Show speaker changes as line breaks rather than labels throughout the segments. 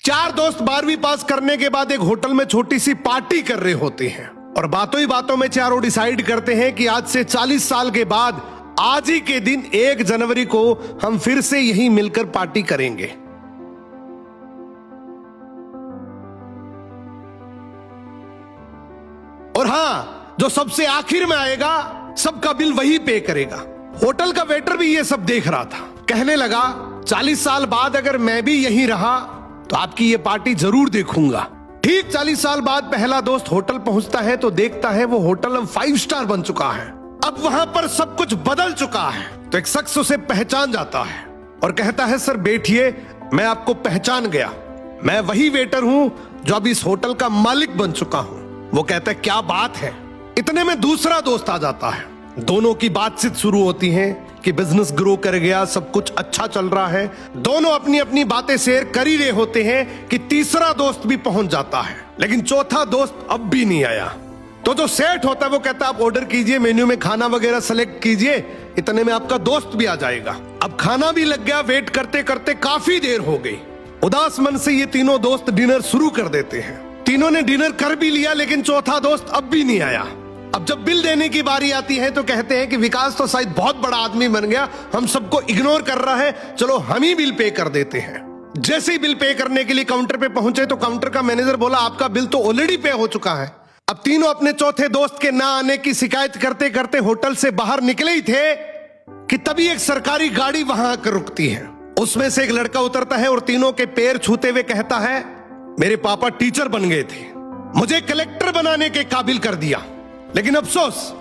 चार दोस्त 12वीं पास करने के बाद एक होटल में छोटी सी पार्टी कर रहे होते हैं और बातों ही बातों में चारों डिसाइड करते हैं कि आज से 40 साल के बाद आज ही के दिन 1 जनवरी को हम फिर से यहीं मिलकर पार्टी करेंगे। और हां, जो सबसे आखिर में आएगा सबका बिल वही पे करेगा। होटल का वेटर भी ये सब देख रहा था। कहने लगा 40 साल बाद अगर मैं भी यहीं रहा तो आपकी ये पार्टी जरूर देखूंगा। ठीक 40 साल बाद पहला दोस्त होटल पहुंचता है तो देखता है वो होटल अब 5 स्टार बन चुका है। अब वहां पर सब कुछ बदल चुका है। तो एक शख्स उसे पहचान जाता है और कहता है सर बैठिए, मैं आपको पहचान गया, मैं वही वेटर हूं जो अब इस होटल का मालिक बन चुका हूं। वो कहता है क्या बात है। इतने में दूसरा दोस्त आ जाता है। दोनों की बातचीत शुरू होती है कि बिजनेस ग्रो कर गया, सब कुछ अच्छा चल रहा है। दोनों अपनी अपनी बातें शेयर कर ही रहे होते हैं कि तीसरा दोस्त भी पहुंच जाता है, लेकिन चौथा दोस्त अब भी नहीं आया। तो जो सेठ होता है वो कहता है आप ऑर्डर कीजिए, मेन्यू में खाना वगैरह सेलेक्ट कीजिए, इतने में आपका दोस्त भी आ जाएगा। अब खाना भी लग गया। वेट करते करते काफी देर हो गई। उदास मन से ये तीनों दोस्त डिनर शुरू कर देते हैं। तीनों ने डिनर कर भी लिया, लेकिन चौथा दोस्त अब भी नहीं आया। अब जब बिल देने की बारी आती है तो कहते हैं कि विकास तो शायद बहुत बड़ा आदमी बन गया, हम सबको इग्नोर कर रहा है, चलो हम ही बिल पे कर देते हैं। जैसे ही बिल पे करने के लिए काउंटर पे पहुंचे तो काउंटर का मैनेजर बोला आपका बिल तो ऑलरेडी पे हो चुका है। अब तीनों अपने चौथे दोस्त के ना आने की शिकायत करते करते होटल से बाहर निकले ही थे कि तभी एक सरकारी गाड़ी वहां आकर रुकती है। उसमें से एक लड़का उतरता है और तीनों के पैर छूते हुए कहता है मेरे पापा टीचर बन गए थे, मुझे कलेक्टर बनाने के काबिल कर दिया, लेकिन अफसोस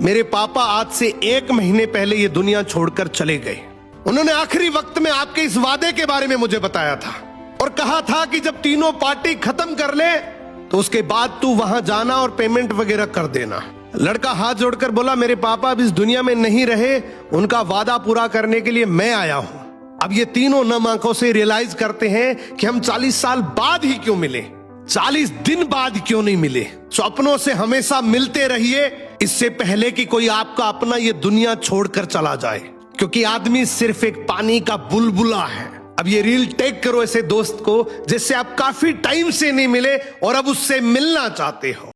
मेरे पापा आज से 1 महीने पहले ये दुनिया छोड़कर चले गए। उन्होंने आखिरी वक्त में आपके इस वादे के बारे में मुझे बताया था और कहा था कि जब तीनों पार्टी खत्म कर ले तो उसके बाद तू वहां जाना और पेमेंट वगैरह कर देना। लड़का हाथ जोड़कर बोला मेरे पापा अब इस दुनिया में नहीं रहे, उनका वादा पूरा करने के लिए मैं आया हूं। अब ये तीनों नम आंखों से रियलाइज करते हैं कि हम 40 साल बाद ही क्यों मिले, 40 दिन बाद क्यों नहीं मिले। स्वप्नों से हमेशा मिलते रहिए, इससे पहले कि कोई आपका अपना ये दुनिया छोड़कर चला जाए, क्योंकि आदमी सिर्फ एक पानी का बुलबुला है। अब ये रील टेक करो ऐसे दोस्त को जिससे आप काफी टाइम से नहीं मिले और अब उससे मिलना चाहते हो।